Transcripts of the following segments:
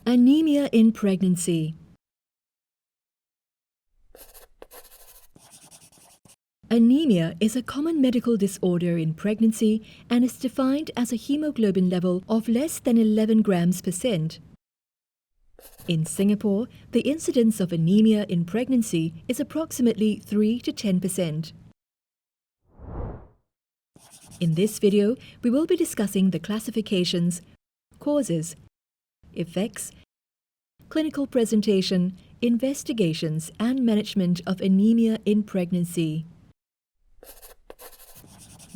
Anemia in pregnancy. Anemia is a common medical disorder in pregnancy and is defined as a hemoglobin level of less than 11 grams per cent. In Singapore, the incidence of anemia in pregnancy is approximately 3 to 10%. In this video, we will be discussing the classifications, causes, effects, clinical presentation, investigations, and management of anemia in pregnancy.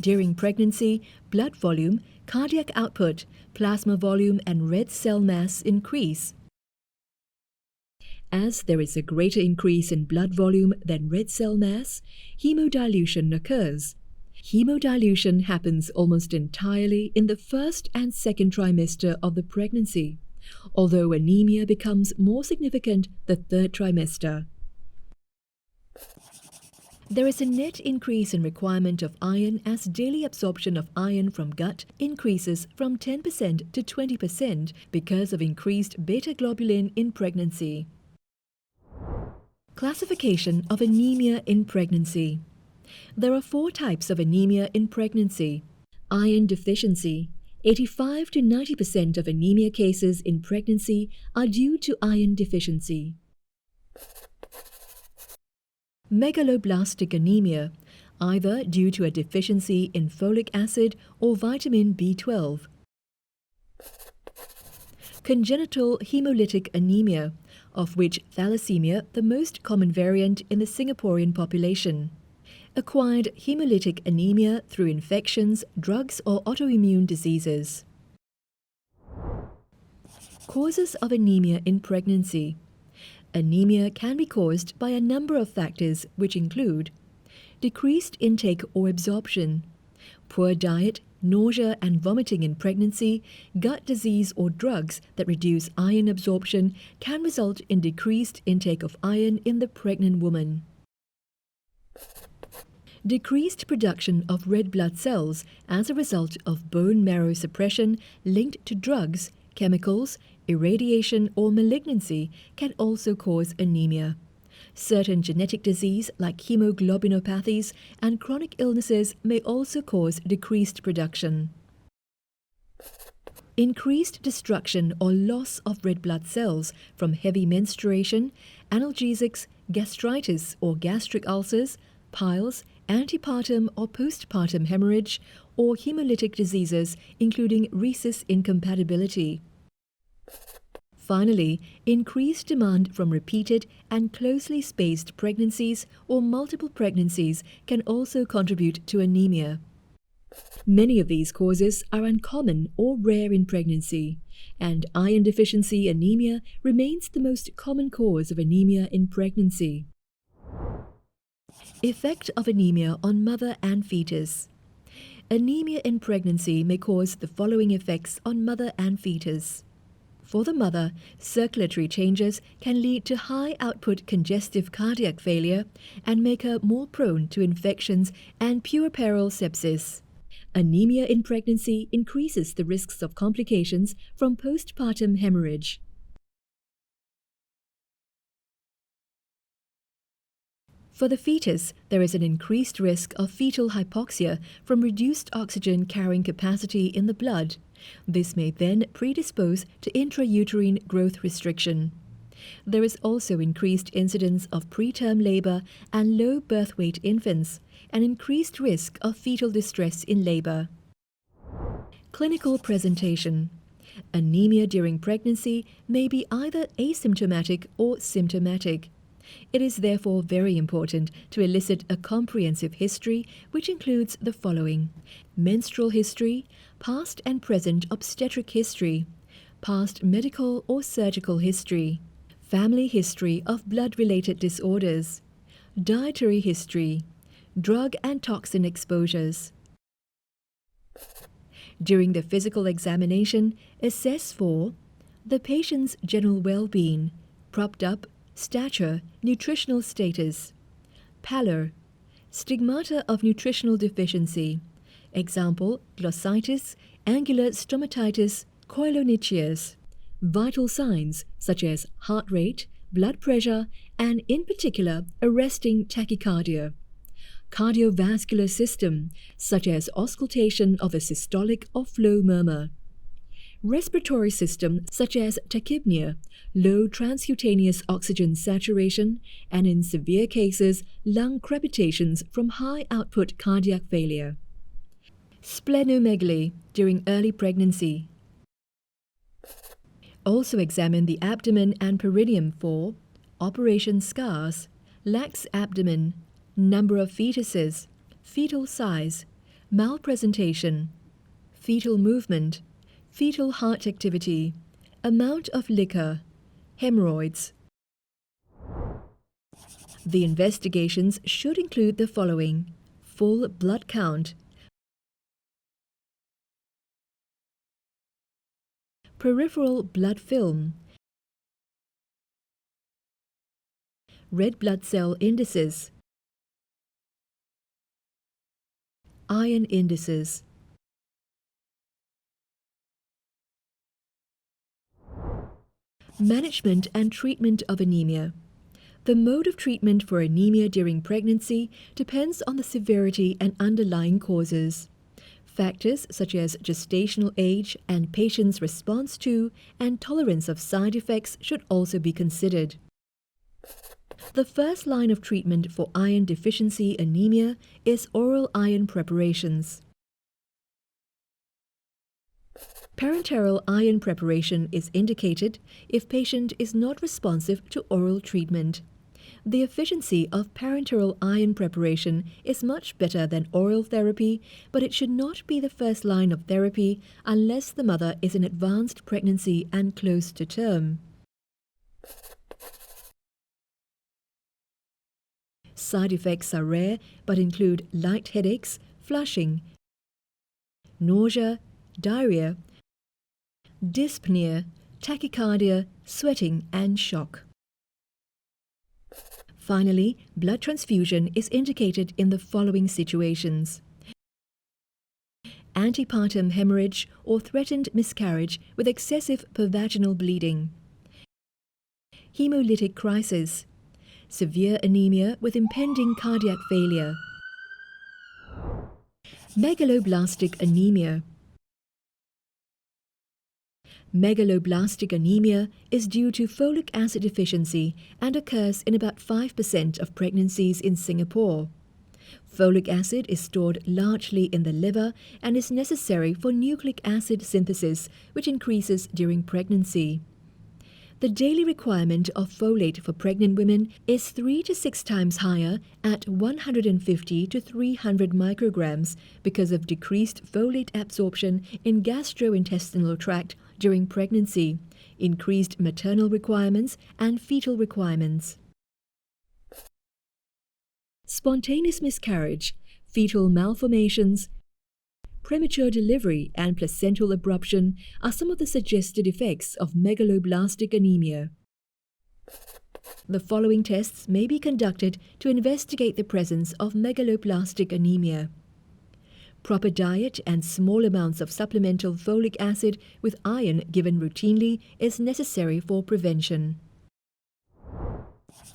During pregnancy, blood volume, cardiac output, plasma volume, and red cell mass increase. As there is a greater increase in blood volume than red cell mass, hemodilution occurs. Hemodilution happens almost entirely in the first and second trimester of the pregnancy, although anemia becomes more significant the third trimester. There is a net increase in requirement of iron as daily absorption of iron from gut increases from 10% to 20% because of increased beta-globulin in pregnancy. Classification of anemia in pregnancy. There are 4 types of anemia in pregnancy. Iron deficiency. 85 to 90% of anemia cases in pregnancy are due to iron deficiency. Megaloblastic anemia, either due to a deficiency in folic acid or vitamin B12. Congenital hemolytic anemia, of which thalassemia the most common variant in the Singaporean population. Acquired hemolytic anemia through infections, drugs, or autoimmune diseases. Causes of anemia in pregnancy. Anemia can be caused by a number of factors which include decreased intake or absorption, poor diet, nausea and vomiting in pregnancy, gut disease or drugs that reduce iron absorption can result in decreased intake of iron in the pregnant woman. Decreased production of red blood cells as a result of bone marrow suppression linked to drugs, chemicals, irradiation or malignancy can also cause anemia. Certain genetic disease like hemoglobinopathies and chronic illnesses may also cause decreased production. Increased destruction or loss of red blood cells from heavy menstruation, analgesics, gastritis or gastric ulcers, piles, antepartum or postpartum hemorrhage, or hemolytic diseases including rhesus incompatibility. Finally, increased demand from repeated and closely spaced pregnancies or multiple pregnancies can also contribute to anemia. Many of these causes are uncommon or rare in pregnancy, and iron deficiency anemia remains the most common cause of anemia in pregnancy. Effect of anemia on mother and fetus. Anemia in pregnancy may cause the following effects on mother and fetus. For the mother, circulatory changes can lead to high-output congestive cardiac failure and make her more prone to infections and puerperal sepsis. Anemia in pregnancy increases the risks of complications from postpartum hemorrhage. For the fetus, there is an increased risk of fetal hypoxia from reduced oxygen carrying capacity in the blood. This may then predispose to intrauterine growth restriction. There is also increased incidence of preterm labor and low birth weight infants, and increased risk of fetal distress in labor. Clinical presentation. Anemia during pregnancy may be either asymptomatic or symptomatic. It is therefore very important to elicit a comprehensive history which includes the following: menstrual history, past and present obstetric history, past medical or surgical history, family history of blood-related disorders, dietary history, drug and toxin exposures. During the physical examination, assess for the patient's general well-being, propped up, stature, nutritional status, pallor, stigmata of nutritional deficiency, example, glossitis, angular stomatitis, koilonychias, Vital signs such as heart rate, blood pressure, and in particular arresting tachycardia. Cardiovascular system such as auscultation of a systolic or flow murmur. Respiratory system such as tachypnea, low transcutaneous oxygen saturation, and in severe cases, lung crepitations from high output cardiac failure. Splenomegaly during early pregnancy. Also examine the abdomen and perineum for operation scars, lax abdomen, number of fetuses, fetal size, malpresentation, fetal movement, fetal heart activity, amount of liquor, hemorrhoids. The investigations should include the following: full blood count, peripheral blood film, red blood cell indices, iron indices. Management and treatment of anemia. The mode of treatment for anemia during pregnancy depends on the severity and underlying causes. Factors such as gestational age and patient's response to and tolerance of side effects should also be considered. The first line of treatment for iron deficiency anemia is oral iron preparations. Parenteral iron preparation is indicated if patient is not responsive to oral treatment. The efficiency of parenteral iron preparation is much better than oral therapy, but it should not be the first line of therapy unless the mother is in advanced pregnancy and close to term. Side effects are rare but include light headaches, flushing, nausea, diarrhea, dyspnea, tachycardia, sweating, and shock. Finally, blood transfusion is indicated in the following situations: antepartum hemorrhage or threatened miscarriage with excessive pervaginal bleeding, hemolytic crisis, severe anemia with impending cardiac failure, megaloblastic anemia. Megaloblastic anemia is due to folic acid deficiency and occurs in about 5% of pregnancies in Singapore. Folic acid is stored largely in the liver and is necessary for nucleic acid synthesis, which increases during pregnancy. The daily requirement of folate for pregnant women is 3 to 6 times higher at 150 to 300 micrograms because of decreased folate absorption in gastrointestinal tract during pregnancy, increased maternal requirements, and fetal requirements. Spontaneous miscarriage, fetal malformations, premature delivery, and placental abruption are some of the suggested effects of megaloblastic anemia. The following tests may be conducted to investigate the presence of megaloblastic anemia. Proper diet and small amounts of supplemental folic acid with iron given routinely is necessary for prevention.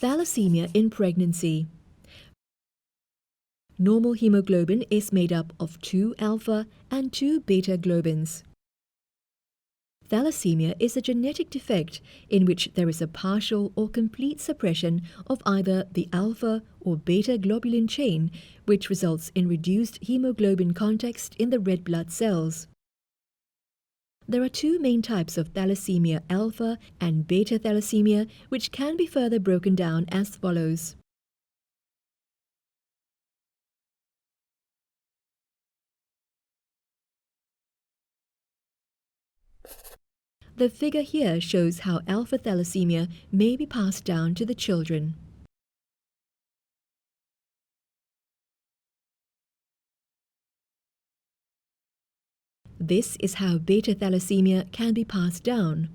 Thalassemia in pregnancy. Normal hemoglobin is made up of 2 alpha and 2 beta globins. Thalassemia is a genetic defect in which there is a partial or complete suppression of either the alpha or beta globulin chain, which results in reduced hemoglobin context in the red blood cells. There are 2 main types of thalassemia: alpha and beta thalassemia, which can be further broken down as follows. The figure here shows how alpha thalassemia may be passed down to the children. This is how beta thalassemia can be passed down.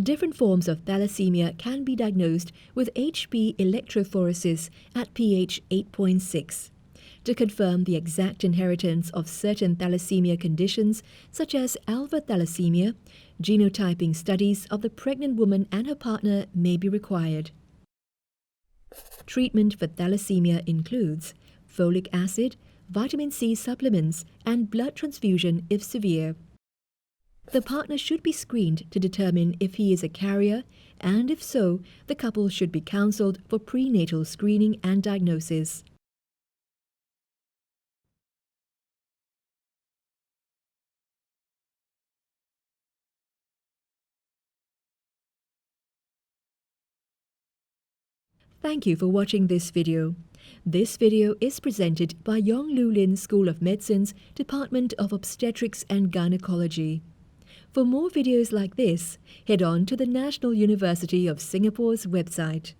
Different forms of thalassemia can be diagnosed with HB electrophoresis at pH 8.6. To confirm the exact inheritance of certain thalassemia conditions, such as alpha thalassemia, genotyping studies of the pregnant woman and her partner may be required. Treatment for thalassemia includes folic acid, vitamin C supplements, and blood transfusion if severe. The partner should be screened to determine if he is a carrier, and if so, the couple should be counseled for prenatal screening and diagnosis. Thank you for watching this video. This video is presented by Yong Lu Lin School of Medicine's Department of Obstetrics and Gynaecology. For more videos like this, head on to the National University of Singapore's website.